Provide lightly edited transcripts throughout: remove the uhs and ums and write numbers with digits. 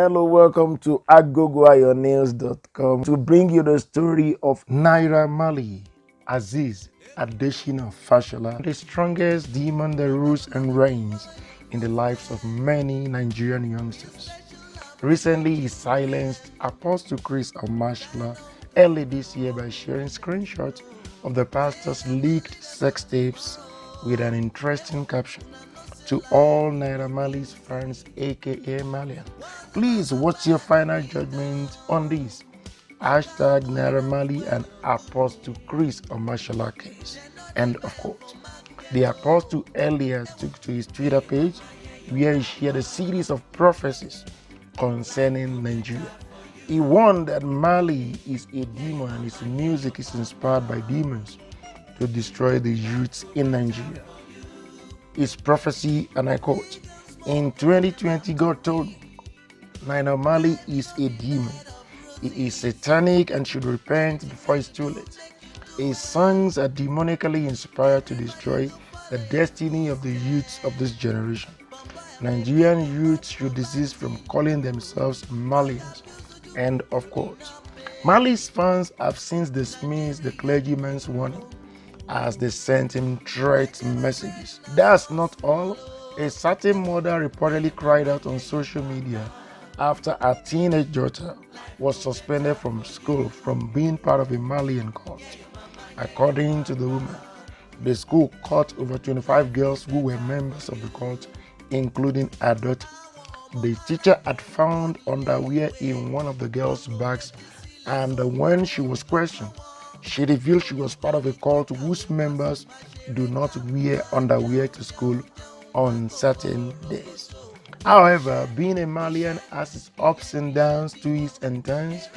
Hello, welcome to agogoayournails.com to bring you the story of Naira Marley, Aziz Adeshina Fashola, the strongest demon that rules and reigns in the lives of many Nigerian youngsters. Recently, he silenced Apostle Chris Omashola early this year by sharing screenshots of the pastor's leaked sex tapes with an interesting caption. To all Naira Marley's fans, aka Malian, please what's your final judgment on this? Hashtag Naira Marley and Apostle Chris Omashola case. End of quote. The Apostle earlier took to his Twitter page where he shared a series of prophecies concerning Nigeria. He warned that Marley is a demon and his music is inspired by demons to destroy the youths in Nigeria. His prophecy, and I quote, "In 2020, God told me, Naira Marley is a demon. He is satanic and should repent before it's too late. His songs are demonically inspired to destroy the destiny of the youths of this generation. Nigerian youths should desist from calling themselves Malians." End of quote. Marley's fans have since dismissed the clergyman's warning as they sent him threat messages. That's not all. A certain mother reportedly cried out on social media after her teenage daughter was suspended from school from being part of a Malian cult. According to the woman, the school caught over 25 girls who were members of the cult, including her daughter. The teacher had found underwear in one of the girls' bags, and when she was questioned, she revealed she was part of a cult whose members do not wear underwear to school on certain days. However, being a Malian has its ups and downs, twists and turns,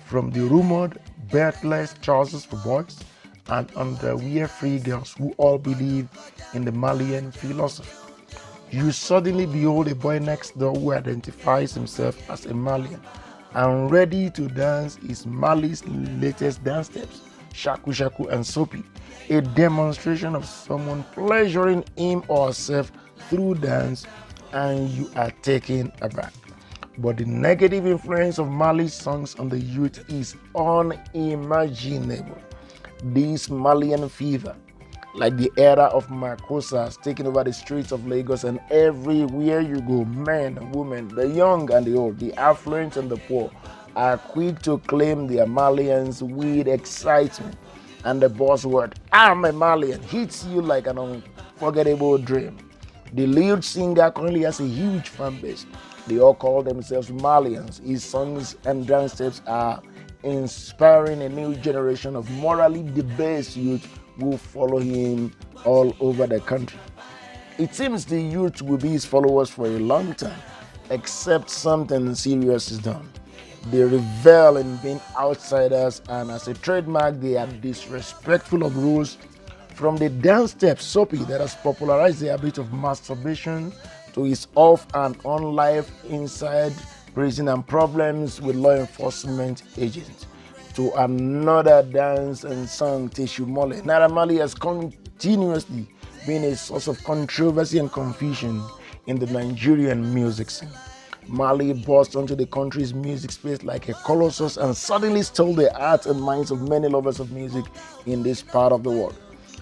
from the rumored beltless trousers for boys and underwear-free girls who all believe in the Malian philosophy. You suddenly behold a boy next door who identifies himself as a Malian and ready to dance his Marley's latest dance steps, shaku shaku and soapy, a demonstration of someone pleasuring him or herself through dance, and you are taken aback. But the negative influence of Marley's songs on the youth is unimaginable. This Malian fever, like the era of Makosa, has taken over the streets of Lagos, and everywhere you go, men, women, the young and the old, the affluent and the poor, are quick to claim their Malians with excitement. And the buzzword, "I'm a Malian," hits you like an unforgettable dream. The lead singer currently has a huge fan base. They all call themselves Malians. His songs and dance steps are inspiring a new generation of morally debased youth who follow him all over the country. It seems the youth will be his followers for a long time, except something serious is done. They revel in being outsiders, and as a trademark, they are disrespectful of rules, from the dance step soapy that has popularized the habit of masturbation to his off and on life inside prison and problems with law enforcement agents, to another dance and song, Tissue Mole. Naira Marley has continuously been a source of controversy and confusion in the Nigerian music scene. Marley burst onto the country's music space like a colossus and suddenly stole the hearts and minds of many lovers of music in this part of the world.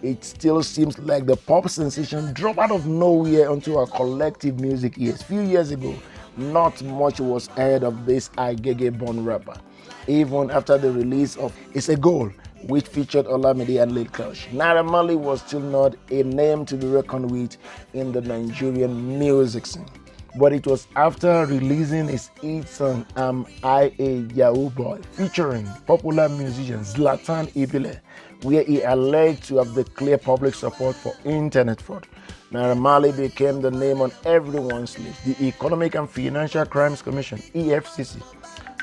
It still seems like the pop sensation dropped out of nowhere onto our collective music ears. Few years ago, not much was heard of this Agege-born rapper, even after the release of It's a Goal, which featured Olamide and Lil Kelsh. Naira Marley was still not a name to be reckoned with in the Nigerian music scene. But it was after releasing his hit song Am I a Yahoo Boy, featuring popular musician Zlatan Ibile, where he alleged to have declared public support for internet fraud. Naira Marley became the name on everyone's lips. The Economic and Financial Crimes Commission, EFCC,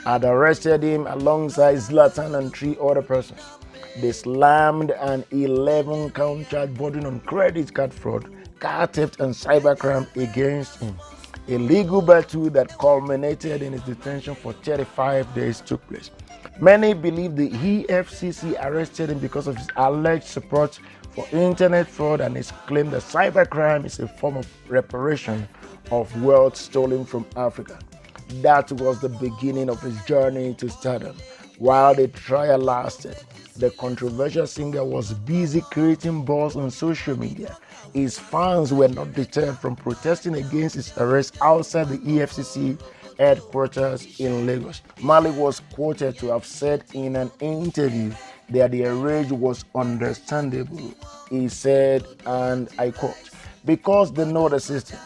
had arrested him alongside Zlatan and 3 other persons. They slammed an 11-count charge bordering on credit card fraud, car theft, and cybercrime against him. A legal battle that culminated in his detention for 35 days took place. Many believe the EFCC arrested him because of his alleged support for internet fraud and his claim that cybercrime is a form of reparation of wealth stolen from Africa. That was the beginning of his journey to stardom. While the trial lasted, the controversial singer was busy creating buzz on social media. His fans were not deterred from protesting against his arrest outside the EFCC headquarters in Lagos. Marley was quoted to have said in an interview that their rage was understandable. He said, and I quote, "Because they know the system,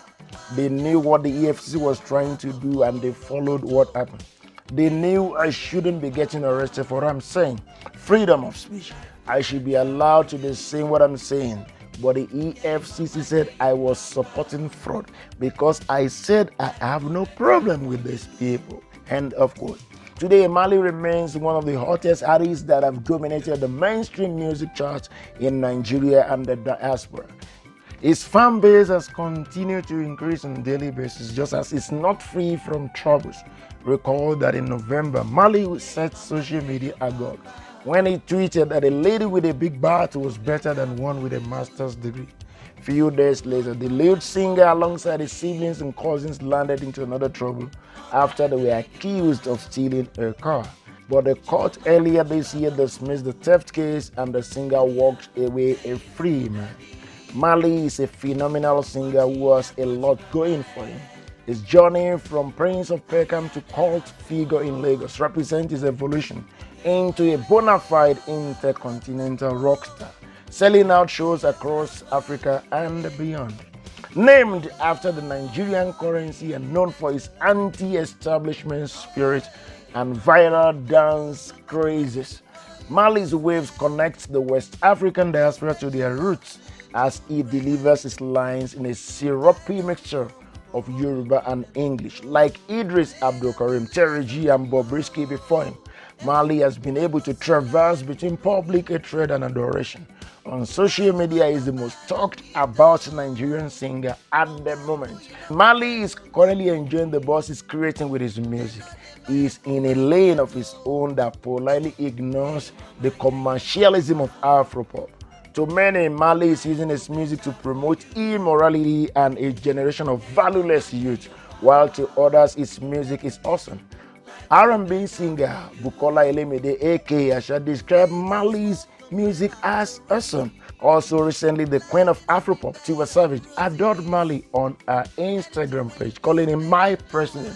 they knew what the EFCC was trying to do and they followed what happened. They knew I shouldn't be getting arrested for what I'm saying. Freedom of speech. I should be allowed to be saying what I'm saying. But the EFCC said I was supporting fraud because I said I have no problem with these people." End of quote. Today, Marley remains one of the hottest artists that have dominated the mainstream music charts in Nigeria and the diaspora. His fan base has continued to increase on a daily basis, just as it's not free from troubles. Recall that in November, Marley set social media agog when he tweeted that a lady with a big butt was better than one with a master's degree. Few days later, the lead singer alongside his siblings and cousins landed into another trouble after they were accused of stealing a car. But the court earlier this year dismissed the theft case and the singer walked away a free man. Marley is a phenomenal singer who has a lot going for him. His journey from Prince of Peckham to cult figure in Lagos represents his evolution into a bona fide intercontinental rock star, selling out shows across Africa and beyond. Named after the Nigerian currency and known for his anti-establishment spirit and viral dance crazes, Marley's waves connect the West African diaspora to their roots as he delivers his lines in a syrupy mixture of Yoruba and English. Like Idris Abdulkarim, Terry G, and Bobrisky before him, Marley has been able to traverse between public hatred and adoration. On social media, he is the most talked about Nigerian singer at the moment. Marley is currently enjoying the buzz he's creating with his music. He is in a lane of his own that politely ignores the commercialism of Afropop. To many, Marley is using his music to promote immorality and a generation of valueless youth, while to others, his music is awesome. R&B singer Bukola Elemide aka Asha described Marley's music as awesome. Also recently, the queen of Afropop, Tiwa Savage, adored Marley on her Instagram page, calling him "my president."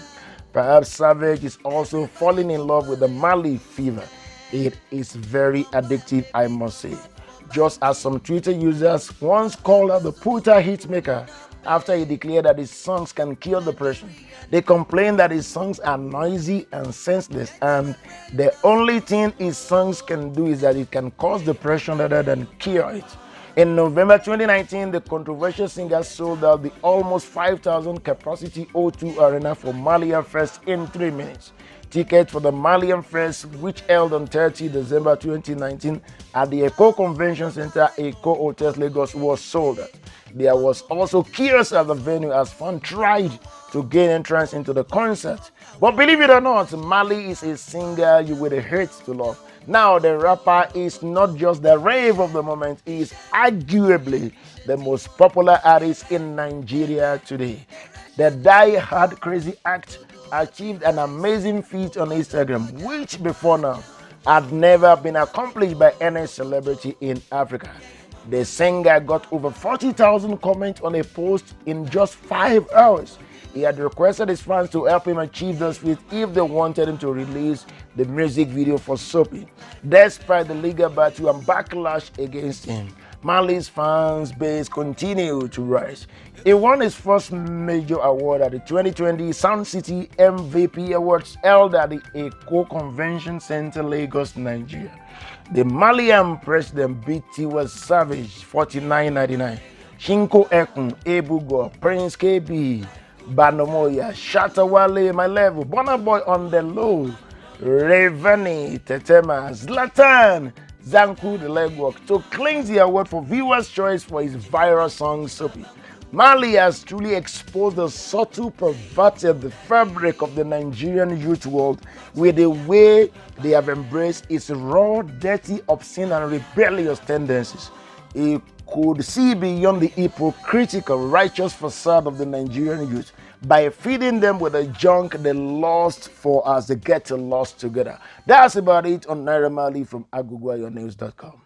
Perhaps Savage is also falling in love with the Marley fever. It is very addictive, I must say. Just as some Twitter users once called her the Puta hitmaker after he declared that his songs can cure depression. They complain that his songs are noisy and senseless, and the only thing his songs can do is that it can cause depression rather than cure it. In November 2019, the controversial singer sold out the almost 5,000 capacity O2 Arena for Malian Fest in 3 minutes. Tickets for the Malian Fest, which held on 30 December 2019 at the Eco Convention Center, Eco Hotels Lagos, was sold out. There was also chaos at the venue as fans tried to gain entrance into the concert. But believe it or not, Marley is a singer you would hate to love. Now, the rapper is not just the rave of the moment, he is arguably the most popular artist in Nigeria today. The die-hard crazy act achieved an amazing feat on Instagram, which before now had never been accomplished by any celebrity in Africa. The singer got over 40,000 comments on a post in just 5 hours. He had requested his fans to help him achieve this feat if they wanted him to release the music video for Soapy. Despite the legal battle and backlash against him, Marley's fans base continued to rise. He won his first major award at the 2020 Sound City MVP Awards held at the Eco Convention Center, Lagos, Nigeria. The Malian president beat Tiwa Savage 49.99, Shinko Ekun, Ebugo, Prince KB, Banomoya, Shatawale, My Level, Burna Boy on the Low, Reveni, Tetema, Zlatan, Zanku the Legwork to claim the award for Viewers' Choice for his viral song Soapy. Marley has truly exposed the subtle, perverted the fabric of the Nigerian youth world with the way they have embraced its raw, dirty, obscene, and rebellious tendencies. He could see beyond the hypocritical, righteous facade of the Nigerian youth by feeding them with the junk they lost for us. They get to lost together. That's about it on Naira Marley from agugwayonews.com.